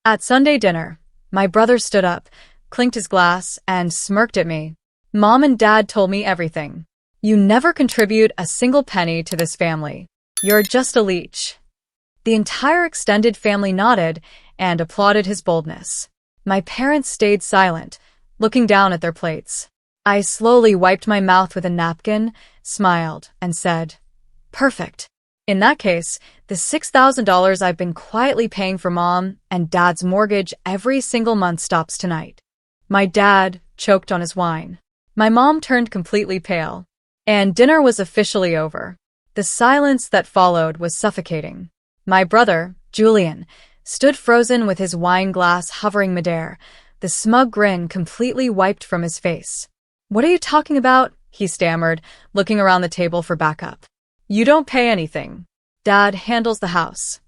At Sunday dinner, my brother stood up, clinked his glass, and smirked at me. Mom and Dad told me everything. You never contribute a single penny to this family. You're just a leech. The entire extended family nodded and applauded his boldness. My parents stayed silent, looking down at their plates. I slowly wiped my mouth with a napkin, smiled, and said, "Perfect. In that case, the $6,000 I've been quietly paying for Mom and Dad's mortgage every single month stops tonight." My dad choked on his wine. My mom turned completely pale. And dinner was officially over. The silence that followed was suffocating. My brother, Julian, stood frozen with his wine glass hovering midair, the smug grin completely wiped from his face. "What are you talking about?" he stammered, looking around the table for backup. "You don't pay anything. Dad handles the house."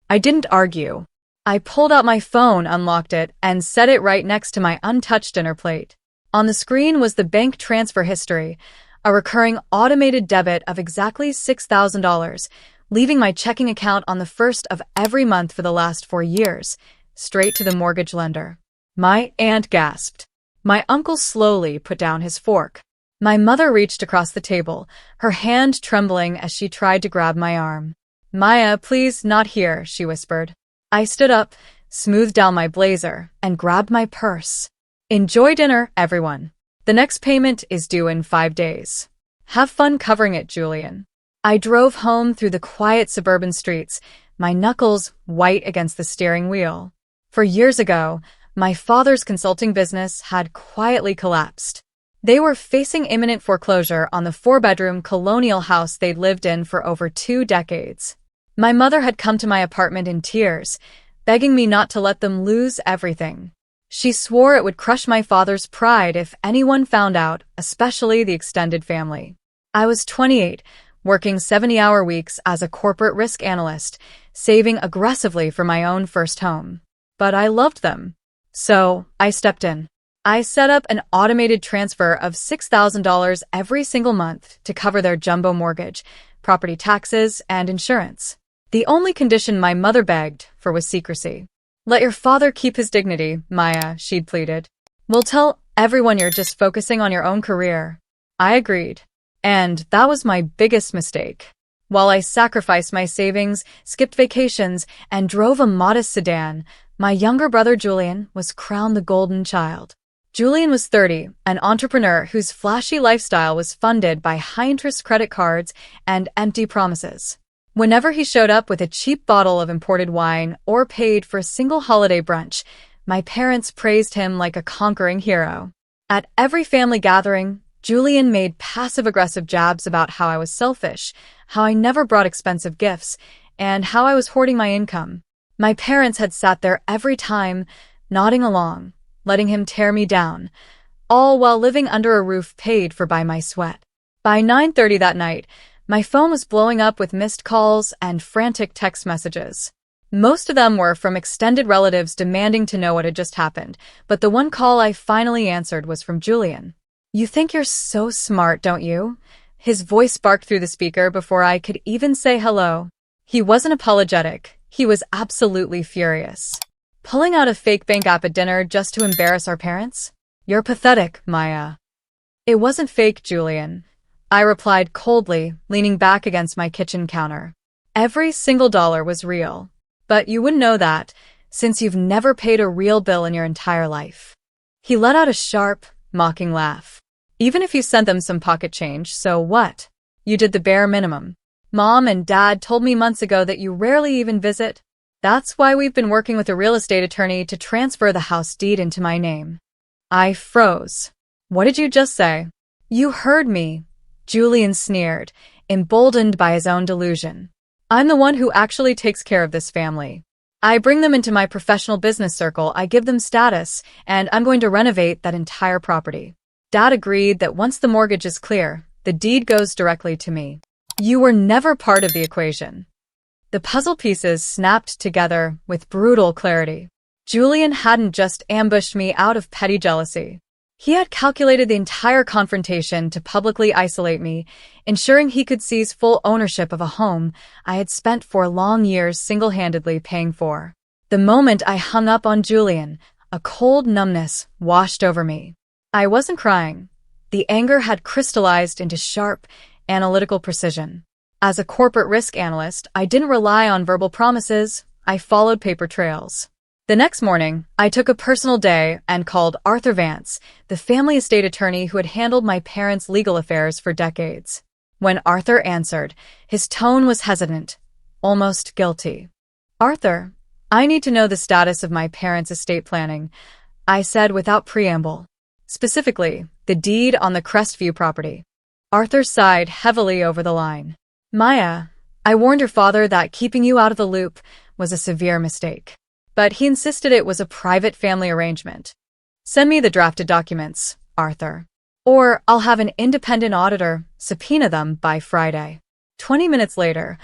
I didn't argue. I pulled out my phone, unlocked it, and set it right next to my untouched dinner plate. On the screen was the bank transfer history, a recurring automated debit of exactly $6,000, leaving my checking account on the first of every month for the last 4 years, straight to the mortgage lender. My aunt gasped. My uncle slowly put down his fork. My mother reached across the table, her hand trembling as she tried to grab my arm. "Maya, please, not here," she whispered. I stood up, smoothed down my blazer, and grabbed my purse. "Enjoy dinner, everyone. The next payment is due in 5 days. Have fun covering it, Julian." I drove home through the quiet suburban streets, my knuckles white against the steering wheel. For years ago, my father's consulting business had quietly collapsed. They were facing imminent foreclosure on the 4-bedroom colonial house they'd lived in for over 2 decades. My mother had come to my apartment in tears, begging me not to let them lose everything. She swore it would crush my father's pride if anyone found out, especially the extended family. I was 28, working 70-hour weeks as a corporate risk analyst, saving aggressively for my own first home. But I loved them. So, I stepped in. I set up an automated transfer of $6,000 every single month to cover their jumbo mortgage, property taxes, and insurance. The only condition my mother begged for was secrecy. "Let your father keep his dignity, Maya," she'd pleaded. "We'll tell everyone you're just focusing on your own career." I agreed. And that was my biggest mistake. While I sacrificed my savings, skipped vacations, and drove a modest sedan, my younger brother Julian was crowned the golden child. Julian was 30, an entrepreneur whose flashy lifestyle was funded by high-interest credit cards and empty promises. Whenever he showed up with a cheap bottle of imported wine or paid for a single holiday brunch, my parents praised him like a conquering hero. At every family gathering, Julian made passive-aggressive jabs about how I was selfish, how I never brought expensive gifts, and how I was hoarding my income. My parents had sat there every time, nodding along, letting him tear me down, all while living under a roof paid for by my sweat. By 9:30 that night, my phone was blowing up with missed calls and frantic text messages. Most of them were from extended relatives demanding to know what had just happened, but the one call I finally answered was from Julian. "You think you're so smart, don't you?" His voice barked through the speaker before I could even say hello. He wasn't apologetic. He was absolutely furious. "Pulling out a fake bank app at dinner just to embarrass our parents? You're pathetic, Maya." "It wasn't fake, Julian," I replied coldly, leaning back against my kitchen counter. "Every single dollar was real. But you wouldn't know that, since you've never paid a real bill in your entire life." He let out a sharp, mocking laugh. "Even if you sent them some pocket change, so what? You did the bare minimum. Mom and Dad told me months ago that you rarely even visit. That's why we've been working with a real estate attorney to transfer the house deed into my name." I froze. "What did you just say?" "You heard me," Julian sneered, emboldened by his own delusion. "I'm the one who actually takes care of this family. I bring them into my professional business circle, I give them status, and I'm going to renovate that entire property." Dad agreed that once the mortgage is clear, the deed goes directly to me. "You were never part of the equation." The puzzle pieces snapped together with brutal clarity. Julian hadn't just ambushed me out of petty jealousy. He had calculated the entire confrontation to publicly isolate me, ensuring he could seize full ownership of a home I had spent 4 long years single-handedly paying for. The moment I hung up on Julian, a cold numbness washed over me. I wasn't crying. The anger had crystallized into sharp, analytical precision. As a corporate risk analyst, I didn't rely on verbal promises, I followed paper trails. The next morning, I took a personal day and called Arthur Vance, the family estate attorney who had handled my parents' legal affairs for decades. When Arthur answered, his tone was hesitant, almost guilty. "Arthur, I need to know the status of my parents' estate planning," I said without preamble. "Specifically, the deed on the Crestview property." Arthur sighed heavily over the line. "Maya, I warned your father that keeping you out of the loop was a severe mistake. But he insisted it was a private family arrangement. Send me the drafted documents, Arthur. Or I'll have an independent auditor subpoena them by Friday." 20 minutes later,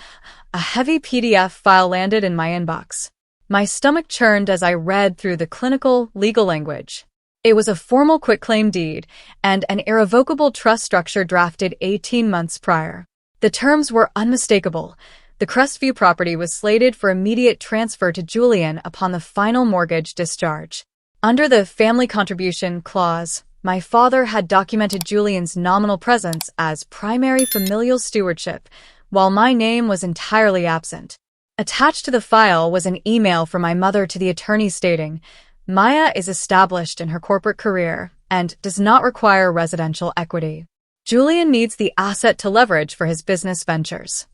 a heavy PDF file landed in my inbox. My stomach churned as I read through the clinical, legal language. It was a formal quitclaim deed and an irrevocable trust structure drafted 18 months prior. The terms were unmistakable. The Crestview property was slated for immediate transfer to Julian upon the final mortgage discharge. Under the family contribution clause, my father had documented Julian's nominal presence as primary familial stewardship, while my name was entirely absent. Attached to the file was an email from my mother to the attorney stating, "Maya is established in her corporate career and does not require residential equity. Julian needs the asset to leverage for his business ventures."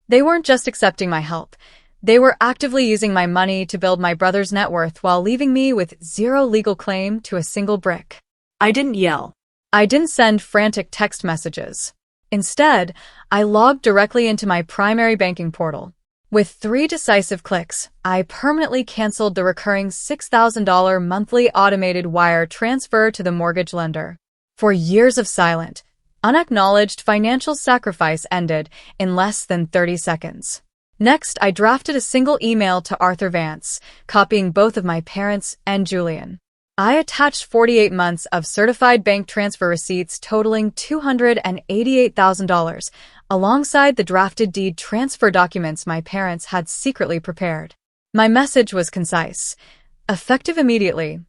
They weren't just accepting my help. They were actively using my money to build my brother's net worth while leaving me with zero legal claim to a single brick. I didn't yell. I didn't send frantic text messages. Instead, I logged directly into my primary banking portal. With 3 decisive clicks, I permanently canceled the recurring $6,000 monthly automated wire transfer to the mortgage lender. For years of silent, unacknowledged financial sacrifice ended in less than 30 seconds. Next, I drafted a single email to Arthur Vance, copying both of my parents and Julian. I attached 48 months of certified bank transfer receipts totaling $288,000, alongside the drafted deed transfer documents my parents had secretly prepared. My message was concise. Effective immediately,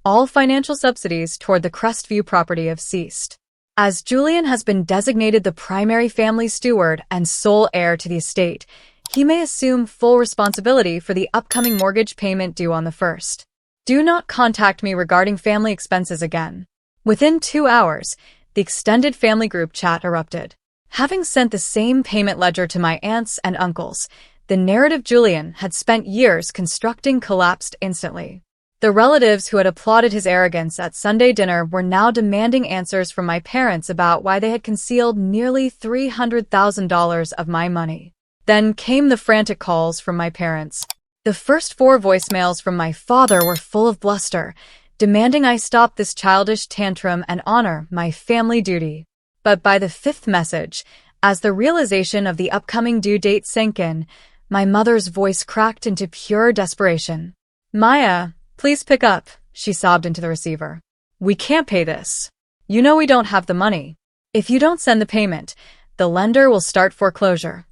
all financial subsidies toward the Crestview property have ceased. As Julian has been designated the primary family steward and sole heir to the estate, he may assume full responsibility for the upcoming mortgage payment due on the 1st. Do not contact me regarding family expenses again. Within 2 hours, the extended family group chat erupted. Having sent the same payment ledger to my aunts and uncles, the narrative Julian had spent years constructing collapsed instantly. The relatives who had applauded his arrogance at Sunday dinner were now demanding answers from my parents about why they had concealed nearly $300,000 of my money. Then came the frantic calls from my parents. The first 4 voicemails from my father were full of bluster, demanding I stop this childish tantrum and honor my family duty. But by the 5th message, as the realization of the upcoming due date sank in, my mother's voice cracked into pure desperation. "Maya, please pick up," she sobbed into the receiver. "We can't pay this. You know we don't have the money. If you don't send the payment, the lender will start foreclosure."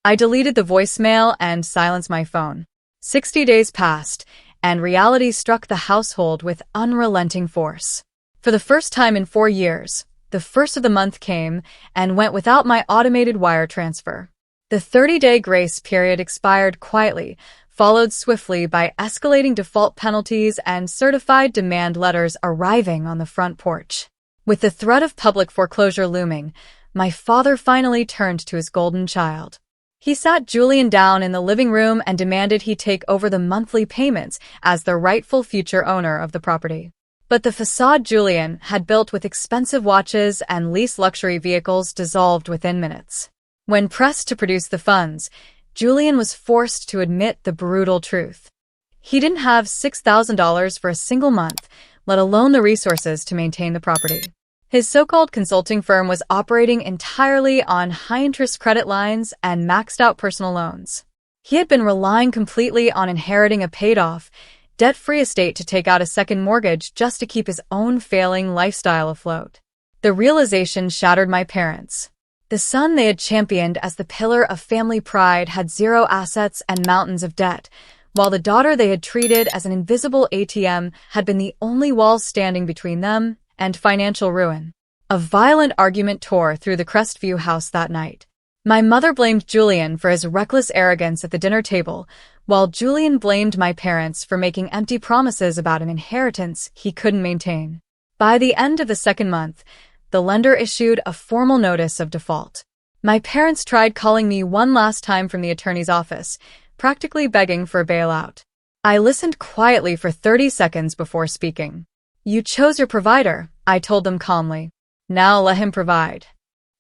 I deleted the voicemail and silenced my phone. 60 days passed, and reality struck the household with unrelenting force. For the first time in 4 years, the first of the month came and went without my automated wire transfer. The 30-day grace period expired quietly, followed swiftly by escalating default penalties and certified demand letters arriving on the front porch. With the threat of public foreclosure looming, my father finally turned to his golden child. He sat Julian down in the living room and demanded he take over the monthly payments as the rightful future owner of the property. But the facade Julian had built with expensive watches and leased luxury vehicles dissolved within minutes. When pressed to produce the funds, Julian was forced to admit the brutal truth. He didn't have $6,000 for a single month, let alone the resources to maintain the property. His so-called consulting firm was operating entirely on high-interest credit lines and maxed-out personal loans. He had been relying completely on inheriting a paid-off, debt-free estate to take out a second mortgage just to keep his own failing lifestyle afloat. The realization shattered my parents. The son they had championed as the pillar of family pride had zero assets and mountains of debt, while the daughter they had treated as an invisible ATM had been the only wall standing between them and financial ruin. A violent argument tore through the Crestview house that night. My mother blamed Julian for his reckless arrogance at the dinner table, while Julian blamed my parents for making empty promises about an inheritance he couldn't maintain. By the end of the second month, the lender issued a formal notice of default. My parents tried calling me one last time from the attorney's office, practically begging for a bailout. I listened quietly for 30 seconds before speaking. "You chose your provider," I told them calmly. "Now let him provide."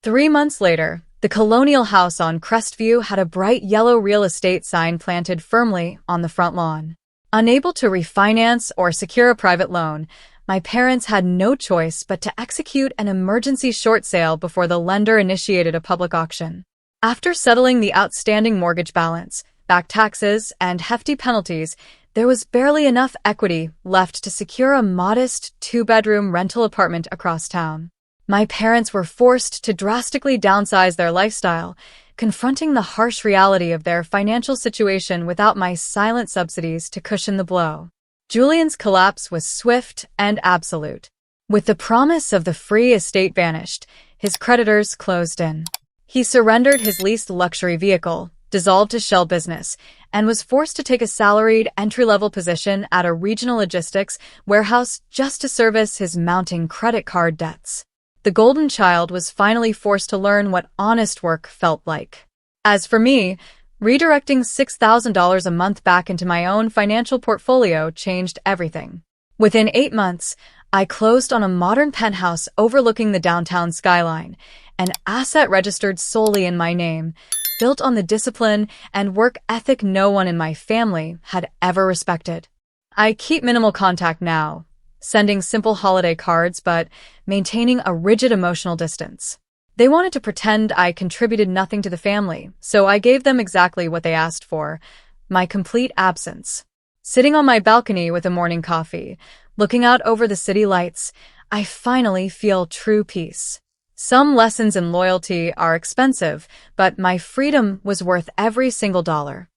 3 months later, the colonial house on Crestview had a bright yellow real estate sign planted firmly on the front lawn. Unable to refinance or secure a private loan, my parents had no choice but to execute an emergency short sale before the lender initiated a public auction. After settling the outstanding mortgage balance, back taxes, and hefty penalties, there was barely enough equity left to secure a modest 2-bedroom rental apartment across town. My parents were forced to drastically downsize their lifestyle, confronting the harsh reality of their financial situation without my silent subsidies to cushion the blow. Julian's collapse was swift and absolute. With the promise of the free estate vanished, his creditors closed in. He surrendered his leased luxury vehicle, dissolved his shell business, and was forced to take a salaried entry-level position at a regional logistics warehouse just to service his mounting credit card debts. The golden child was finally forced to learn what honest work felt like. As for me, redirecting $6,000 a month back into my own financial portfolio changed everything. Within 8 months, I closed on a modern penthouse overlooking the downtown skyline, an asset registered solely in my name, built on the discipline and work ethic no one in my family had ever respected. I keep minimal contact now, sending simple holiday cards but maintaining a rigid emotional distance. They wanted to pretend I contributed nothing to the family, so I gave them exactly what they asked for, my complete absence. Sitting on my balcony with a morning coffee, looking out over the city lights, I finally feel true peace. Some lessons in loyalty are expensive, but my freedom was worth every single dollar.